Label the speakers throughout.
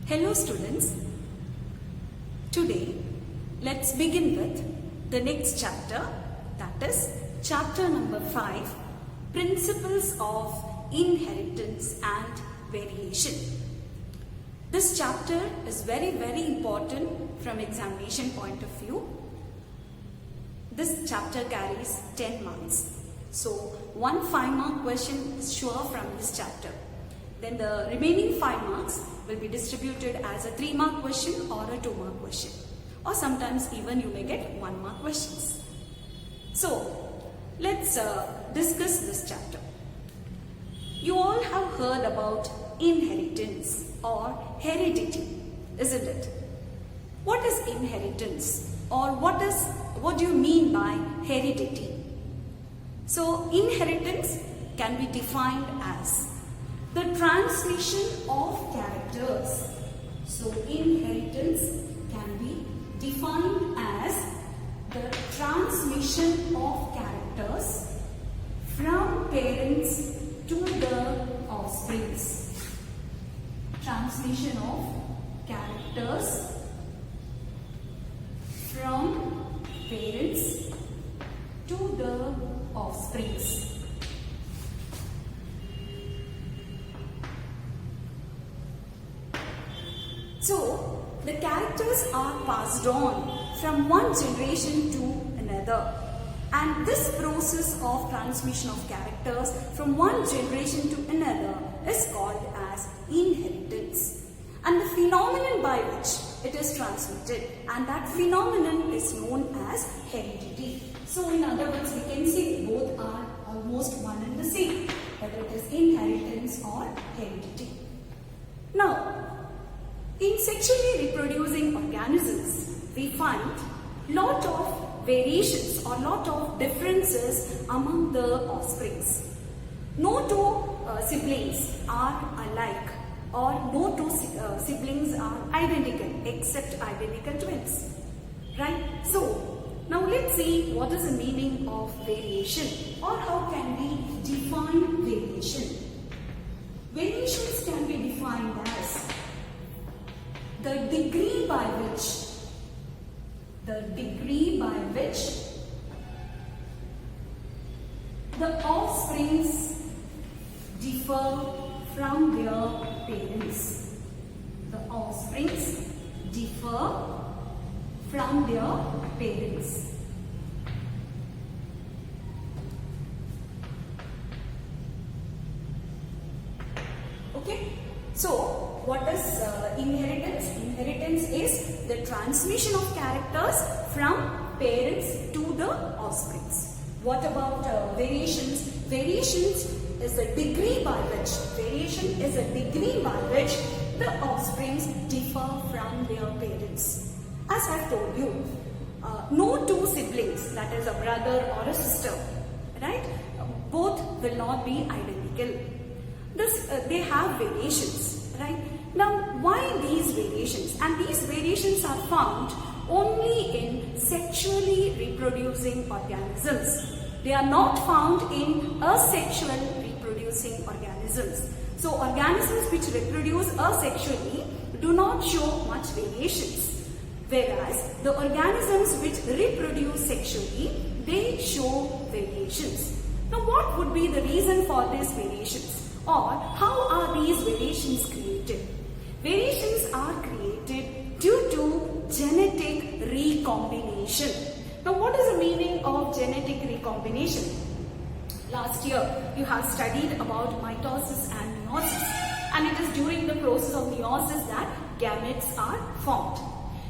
Speaker 1: Hello students, today let's begin with the next chapter, that is chapter number 5, Principles of Inheritance and Variation. This chapter is very important from examination point of view. This chapter carries 10 marks. So one 5-mark question is sure from this chapter. Then the remaining 5 marks will be distributed as a 3-mark question or a 2-mark question. Or sometimes even you may get 1-mark questions. So let's discuss this chapter. You all have heard about inheritance or heredity, isn't it? What is inheritance or what do you mean by heredity? So inheritance can be defined as the transmission of characters. So inheritance can be defined as the transmission of characters from parents to the offsprings. Transmission of characters from parents to the offsprings. So, the characters are passed on from one generation to another, and this process of transmission of characters from one generation to another is called as inheritance, and the phenomenon by which it is transmitted, and that phenomenon is known as heredity. So, in other words, we can say both are almost one and the same, whether it is inheritance or heredity. Now, in sexually reproducing organisms, we find lot of variations or lot of differences among the offsprings. No two siblings are alike, or no two siblings are identical except identical twins. Right? So, now let's see what is the meaning of variation, or how can we define variation. Variations can be defined as the degree by which the offsprings differ from their parents. The offsprings differ from their parents. Okay? So, what is inheritance? Inheritance is the transmission of characters from parents to the offsprings. What about variations? Variations is the degree by which the offsprings differ from their parents. As I have told you, no two siblings, that is a brother or a sister, right? Both will not be identical. They have variations, right? Now, why these variations? And these variations are found only in sexually reproducing organisms. They are not found in asexual reproducing organisms. So, organisms which reproduce asexually do not show much variations, whereas the organisms which reproduce sexually, they show variations. Now, what would be the reason for these variations? Or how are these variations created? Variations are created due to genetic recombination. Now, what is the meaning of genetic recombination? Last year, you have studied about mitosis and meiosis, and it is during the process of meiosis that gametes are formed.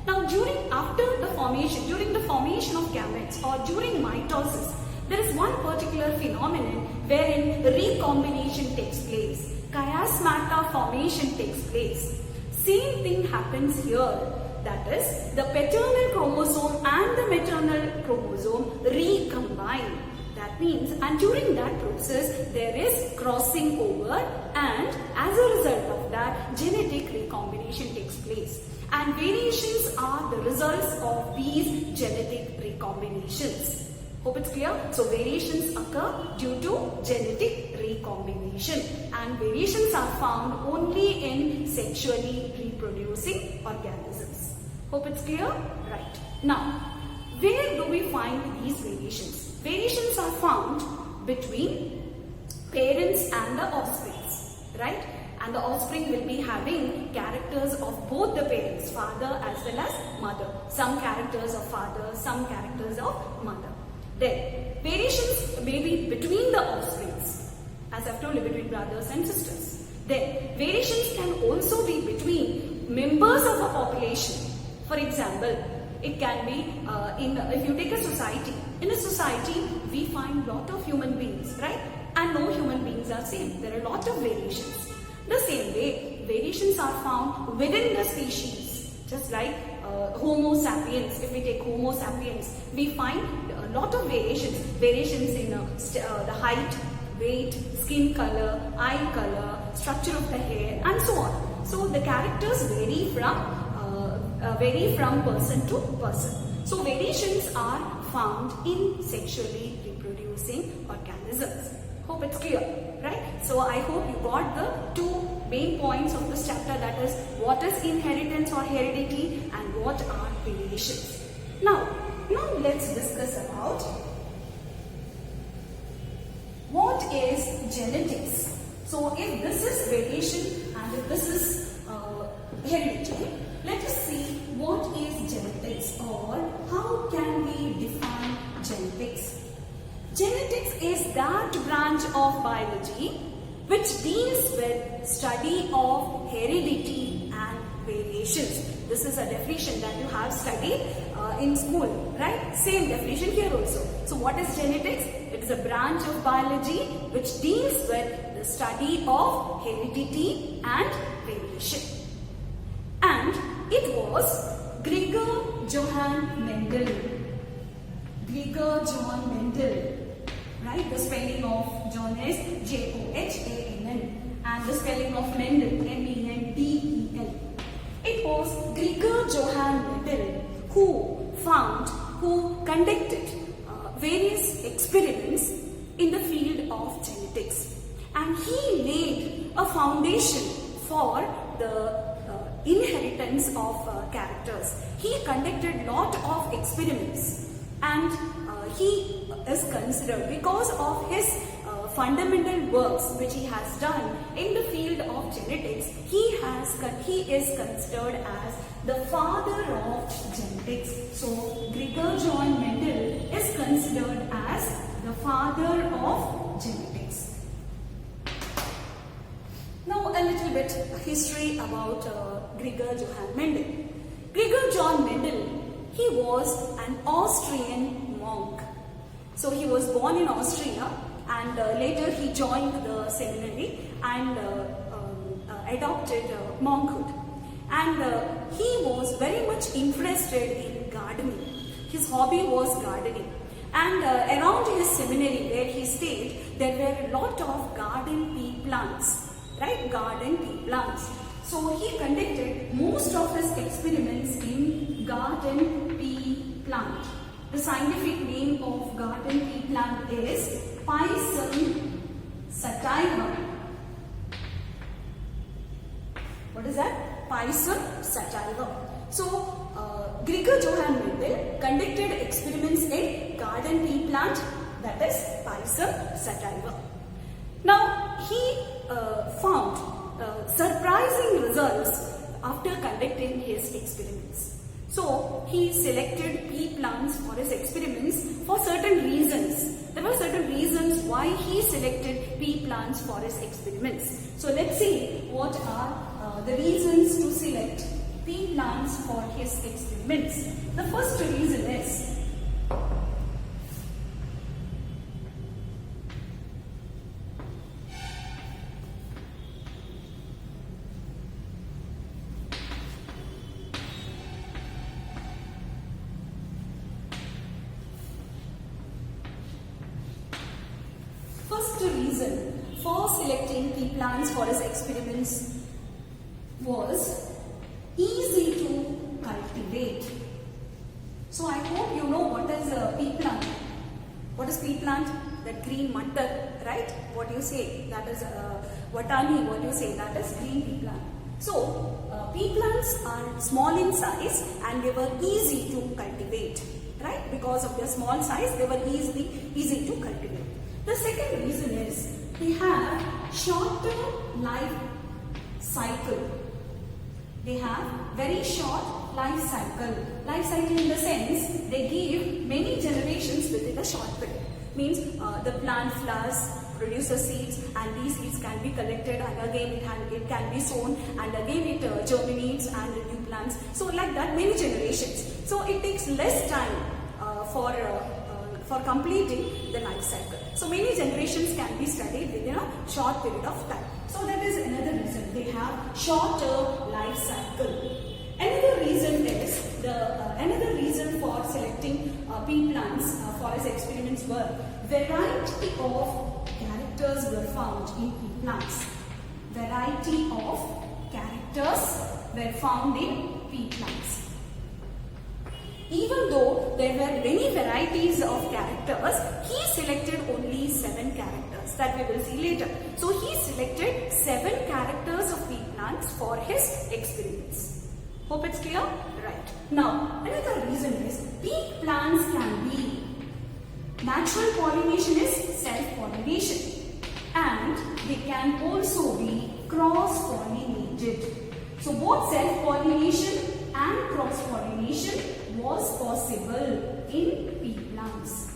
Speaker 1: Now, during the formation of gametes, or during mitosis, there is one particular phenomenon wherein recombination takes place. Chiasmata formation takes place. Same thing happens here. That is, the paternal chromosome and the maternal chromosome recombine. That means, and during that process, there is crossing over, and as a result of that, genetic recombination takes place. And variations are the results of these genetic recombinations. Hope it's clear. So variations occur due to genetic recombination, and variations are found only in sexually reproducing organisms. Hope it's clear? Right. Now, where do we find these variations? Variations are found between parents and the offspring, right? And the offspring will be having characters of both the parents, father as well as mother. Some characters of father, some characters of mother. Then, variations may be between the offsprings, as I've told you, between brothers and sisters. Then, variations can also be between members of a population. For example, it can be if you take a society. In a society, we find lot of human beings, right? And no human beings are same. There are a lot of variations. The same way, variations are found within the species. Just like Homo sapiens, if we take Homo sapiens, we find a lot of variations. Variations in the height, weight, skin color, eye color, structure of the hair, and so on. So the characters vary from person to person. So variations are found in sexually reproducing organisms. Hope it's clear, right? So I hope you got the two main points of this chapter, that is what is inheritance or heredity and what are variations. Now let's discuss about what is genetics. So if this is variation and if this is heredity, let us see what is genetics or how can we define genetics. Genetics is that branch of biology which deals with study of heredity and variations. This is a definition that you have studied in school, right? Same definition here also. So what is genetics? It is a branch of biology which deals with the study of heredity and variation. And it was Gregor Johann Mendel. Gregor John Mendel. Right? The spelling of John is John and the spelling of Mendel, Mendel. It was Gregor Johann Mendel who conducted various experiments in the field of genetics, and he laid a foundation for the inheritance of characters. He conducted lot of experiments, and he is considered, because of his fundamental works which he has done in the field of genetics, he is considered as the father of genetics. So Gregor John Mendel is considered as the father of genetics. Now a little bit history about Gregor Johann Mendel. Gregor John Mendel, he was an Austrian monk. So he was born in Austria, and later he joined the seminary and adopted monkhood. And he was very much interested in gardening. His hobby was gardening. And around his seminary where he stayed, there were a lot of garden pea plants, right? Garden pea plants. So he conducted most of his experiments in garden pea plant. The scientific name of garden pea plant is Pisum sativa. What is that? Pisum sativa. So, Gregor Johann Mendel conducted experiments in garden pea plant, that is Pisum sativa. Now, he found surprising results after conducting his experiments. So, he selected pea plants for his experiments for certain reasons. There were certain reasons why he selected pea plants for his experiments. So, let's see what are the reasons to select pea plants for his experiments. The first reason is for selecting pea plants for his experiments was easy to cultivate. So I hope you know what is a pea plant. What is pea plant? That green mattar, right? What you say? That is watani. What you say? That is green pea plant. So pea plants are small in size and they were easy to cultivate, right? Because of their small size, they were easy to cultivate. The second reason is they have shorter life cycle. They have very short life cycle. Life cycle in the sense they give many generations within a short period. Means the plant flowers, produces seeds, and these seeds can be collected and again it can be sown and again it germinates and new plants. So like that many generations. So it takes less time for completing the life cycle. So many generations can be studied within a short period of time. So that is another reason they have shorter life cycle. Another reason for selecting pea plants for his experiments were variety of characters were found in pea plants. Variety of characters were found in pea plants. Even though there were many varieties of characters, he selected only 7 characters that we will see later. So he selected 7 characters of pea plants for his experiments. Hope it's clear? Right. Now, another reason is pea plants can be natural pollination is self-pollination and they can also be cross-pollinated. So both self-pollination and cross-pollination was possible in pea plants.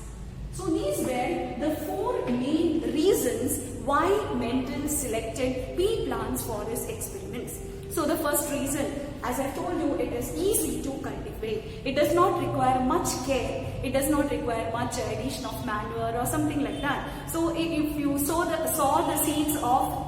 Speaker 1: So these were the 4 main reasons why Mendel selected pea plants for his experiments. So the first reason, as I told you, it is easy to cultivate. It does not require much care. It does not require much addition of manure or something like that. So if you sow the seeds of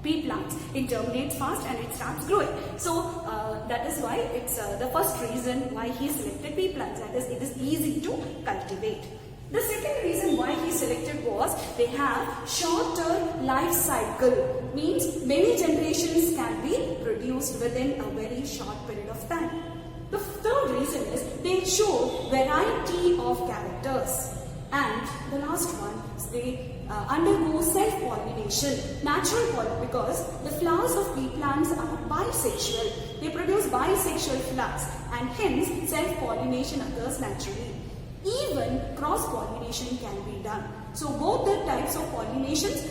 Speaker 1: pea plants, it germinates fast and it starts growing. So that is why it's the first reason why he selected pea plants. That is, it is easy to cultivate. The second reason why he selected was they have shorter life cycle. Means many generations can be produced within a very short period of time. The third reason is they show variety of characters. And the last one is they undergo self-pollination, natural pollination, because the flowers of pea plants are bisexual. They produce bisexual flowers and hence self-pollination occurs naturally. Even cross-pollination can be done. So both the types of pollinations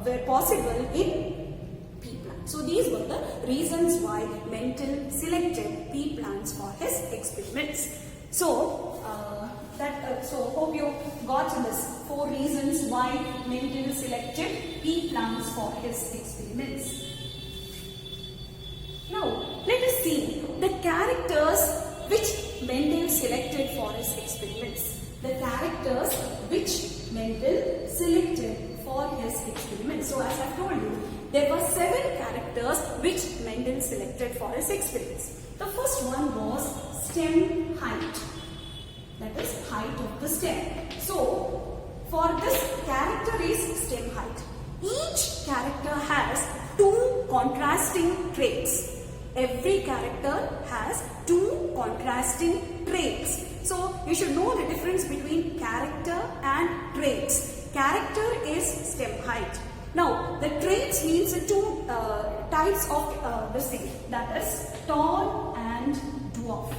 Speaker 1: were possible in pea plants. So these were the reasons why Mendel selected pea plants for his experiments. So hope you got this 4 reasons why Mendel selected pea plants for his experiments. Now let us see the characters which Mendel selected for his experiments. The characters which Mendel selected for his experiments. So as I told you, there were 7 characters which Mendel selected for his experiments. The first one was stem height. That is height of the stem. So for this character is stem height. Each character has 2 contrasting traits. Every character has 2 contrasting traits. So you should know the difference between character and traits. Character is stem height. Now the traits means the 2 types of this thing, that is tall and dwarf.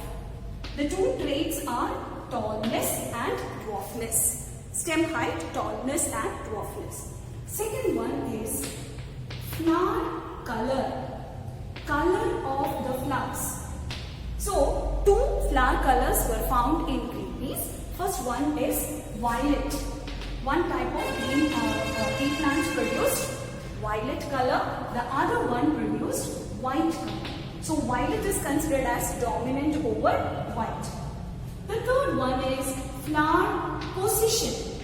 Speaker 1: The 2 traits are tallness and dwarfness. Stem height, tallness and dwarfness. Second one is flower color. Color of the flowers. So 2 flower colors were found in green peas. First one is violet. One type of green pea plants produced violet color. The other one produced white color. So violet is considered as dominant over white. The third one is flower position.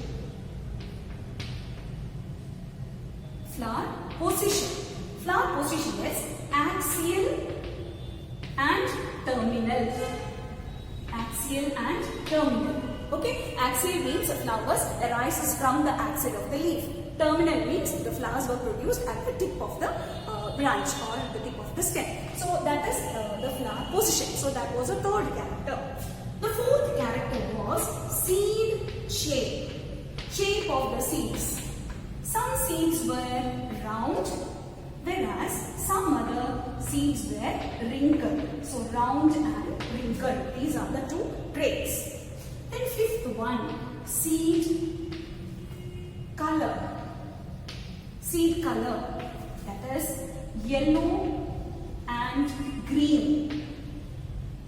Speaker 1: Flower position. Flower position is axial and terminal. Axial and terminal. Okay, axial means the flowers arises from the axil of the leaf. Terminal means the flowers were produced at the tip of the branch or the tip of the stem. So that is the flower position. So that was a third character. The fourth character was seed shape. Shape of the seeds. Some seeds were round, whereas some other seeds were wrinkled. So round and wrinkled. These are the two traits. Then fifth one, seed color. Seed color, that is yellow and green.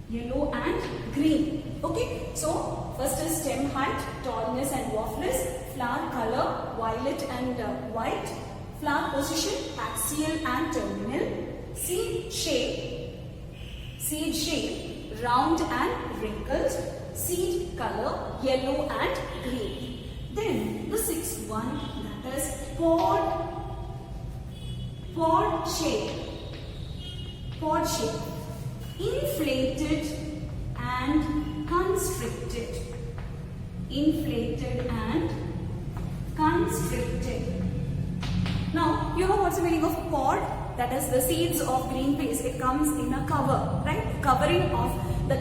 Speaker 1: Yellow and green. Okay, so first is stem height, tallness and dwarfness, flower color, violet and white, flower position, axial and terminal, seed shape, round and wrinkled, seed color, yellow and green. Then the sixth one, that is pod shape, inflated and constricted, inflated and constricted. Now, you know what's the meaning of pod? That is the seeds of green peas. It comes in a cover, right? Covering of the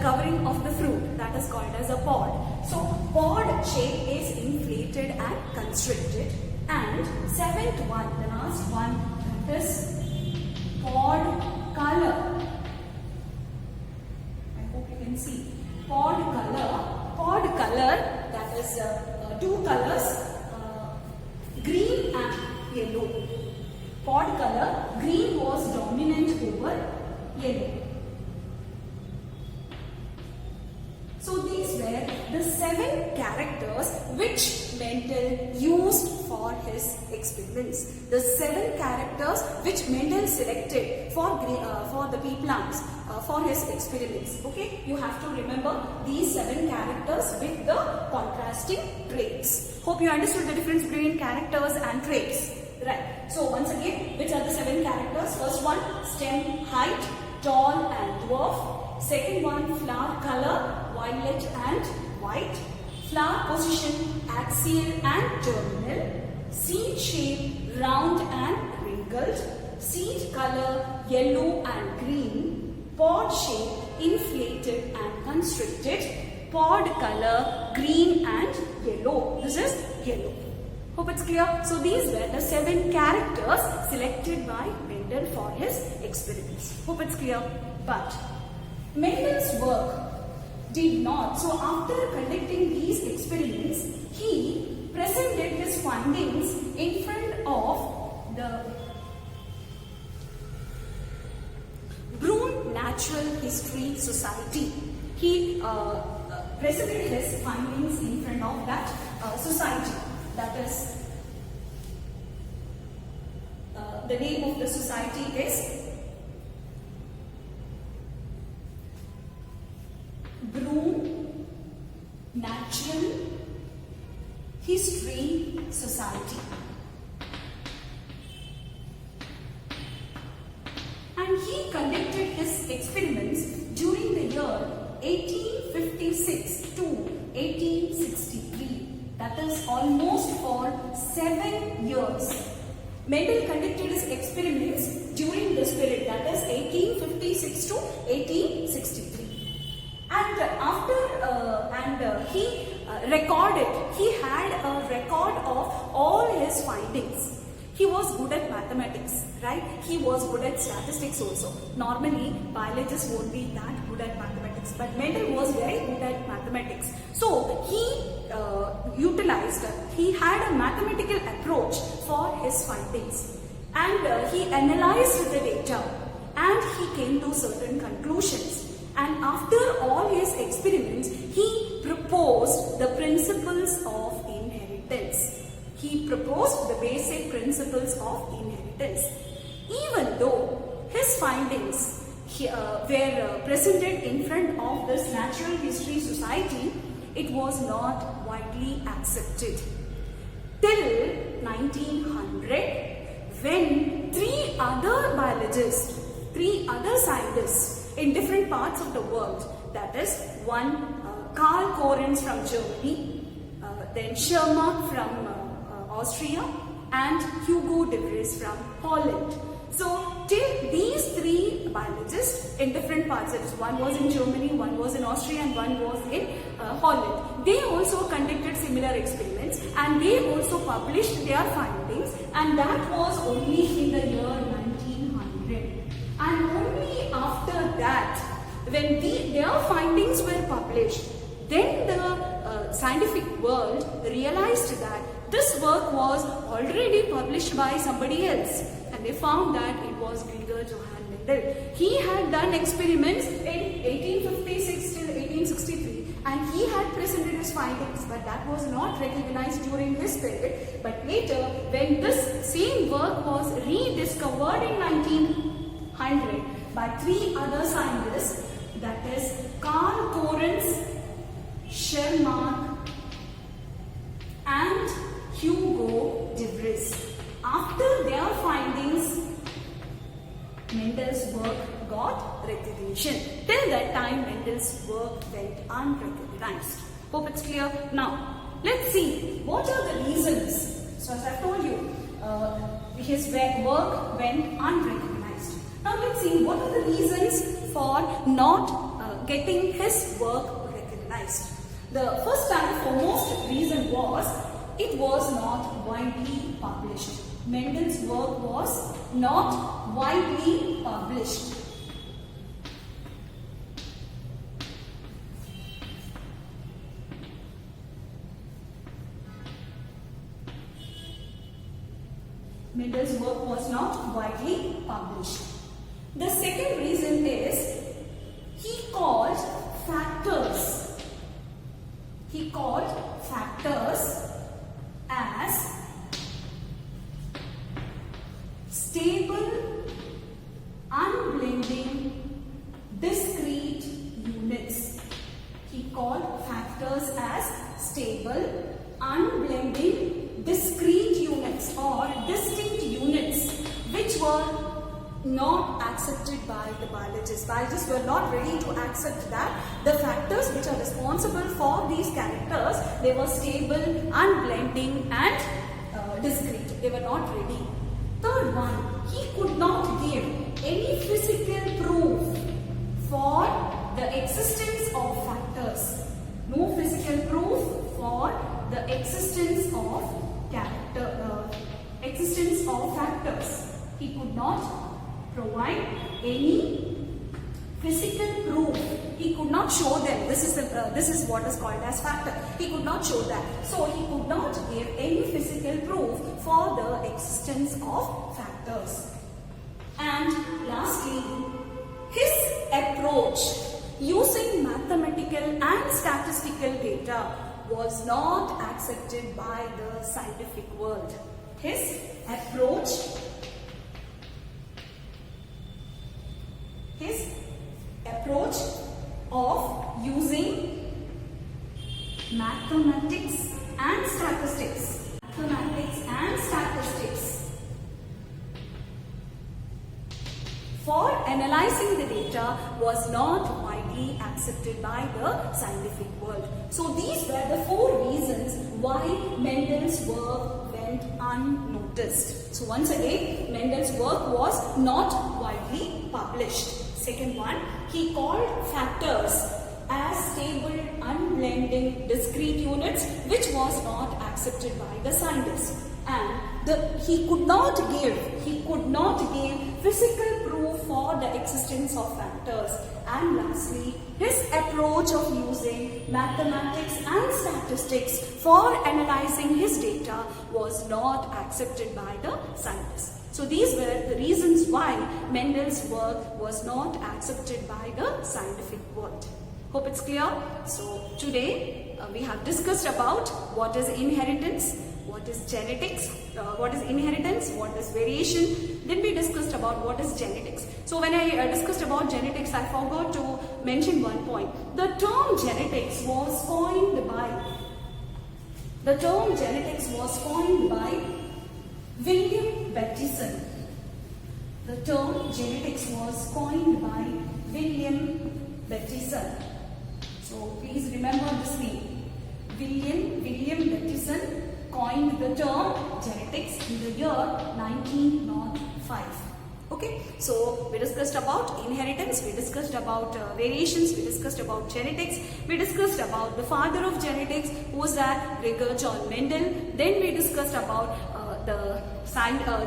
Speaker 1: fruit. That is called as a pod. So, pod shape is inflated and constricted. And seventh one, the last one, that is pod color. I hope you can see. Pod color, that is two colors, green and yellow. Pod color, green was dominant over yellow. So these were the 7 characters which Mendel used for his experiments. The 7 characters which Mendel selected for the pea plants for his experiments. Okay, you have to remember these 7 characters with the contrasting traits. Hope you understood the difference between characters and traits. Right. So once again, which are the 7 characters? First one, stem height, tall and dwarf. Second one, flower color, violet and white. Flower position, axial and terminal. Seed shape, round and wrinkled. Seed color, yellow and green. Pod shape, inflated and constricted. Pod color, green and yellow. This is yellow. Hope it's clear. So these were the 7 characters selected by Mendel for his experiments. Hope it's clear. But Mendel's work did not. So after conducting these experiments, he presented his findings in front of the Brunn Natural History Society. He presented his findings in front of that society. That is, the name of the society is Brunn Natural History Society. And he conducted his experiments during the year 1856 to 1863. That is almost for 7 years. Mendel conducted his experiments during this period, that is 1856 to 1863. And he had a record of all his findings. He was good at mathematics, right? He was good at statistics also. Normally, biologists won't be that good at mathematics, but Mendel was very good at mathematics. So, he had a mathematical approach for his findings. And he analyzed the data and he came to certain conclusions. And after all his experiments, he proposed the principles of inheritance. He proposed the basic principles of inheritance. Even though his findings were presented in front of this Natural History Society, it was not widely accepted. Till 1900, when 3 other biologists, 3 other scientists in different parts of the world, that is one Karl Correns from Germany, then Schermak from Austria and Hugo de Vries from Holland. So till these 3 biologists in different parts. One was in Germany, one was in Austria, and one was in Holland. They also conducted similar experiments, and they also published their findings, and that was only in the year 1900. And only after that, when their findings were published, then the scientific world realized that this work was already published by somebody else, and they found that it was Gregor Johann Mendel. He had done experiments in 1856 till 1863, and he had presented his findings, but that was not recognized during his period. But later, when this same work was rediscovered in 1900 by three other scientists, that is Karl Correns, Schermark, and Hugo de Vries. After their findings, Mendel's work got recognition. Till that time, Mendel's work went unrecognized. Hope it's clear. Now, let's see what are the reasons. So as I've told you, his work went unrecognized. Now let's see what are the reasons for not getting his work recognized. The first and foremost reason was it was not widely published. Mendel's work was not widely published. Mendel's work was not widely published. The second reason is he called factors. He called factors as stable, unblending, discrete units. He called factors as stable, unblending, discrete units or distinct units which were not accepted by the biologists. Biologists were not ready to accept that the factors which are responsible for these characters, they were stable, unblending and discrete. They were not ready. Third one, he could not give any physical proof for the existence of factors. No physical proof for the existence of factors. He could not provide any physical proof. He could not show them. This is what is called as factor. He could not show that. So he could not give any physical proof for the existence of factors. And lastly, his approach using mathematical and statistical data was not accepted by the scientific world. His approach of using mathematics and statistics for analyzing the data was not widely accepted by the scientific world. So these were the four reasons why Mendel's work went unnoticed. So once again, Mendel's work was not widely published. Second one, he called factors as stable, unblending, discrete units which was not accepted by the scientists. And he could not give physical proof for the existence of factors. And lastly, his approach of using mathematics and statistics for analyzing his data was not accepted by the scientists. So these were the reasons why Mendel's work was not accepted by the scientific world. Hope it's clear. So today we have discussed about what is inheritance, what is genetics, what is inheritance, what is variation. Then we discussed about what is genetics. So when I discussed about genetics, I forgot to mention one point. The term genetics was coined by William Bateson. The term genetics was coined by William Bateson. So please remember this name. William Bateson coined the term genetics in the year 1905. Okay. Okay, so we discussed about inheritance, we discussed about variations, we discussed about genetics, we discussed about the father of genetics, who was that? Gregor John Mendel. Then we discussed about the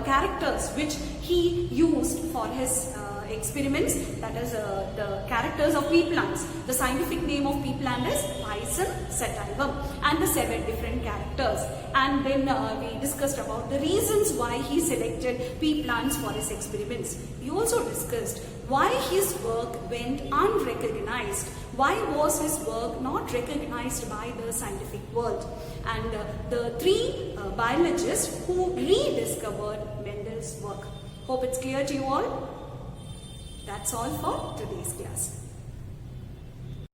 Speaker 1: characters which he used for his experiments, that is the characters of pea plants. The scientific name of pea plant is Pisum sativum, and the 7 different characters. And then we discussed about the reasons why he selected pea plants for his experiments. We also discussed why his work went unrecognized. Why was his work not recognized by the scientific world? And the 3 biologists who rediscovered Mendel's work. Hope it's clear to you all. That's all for today's class.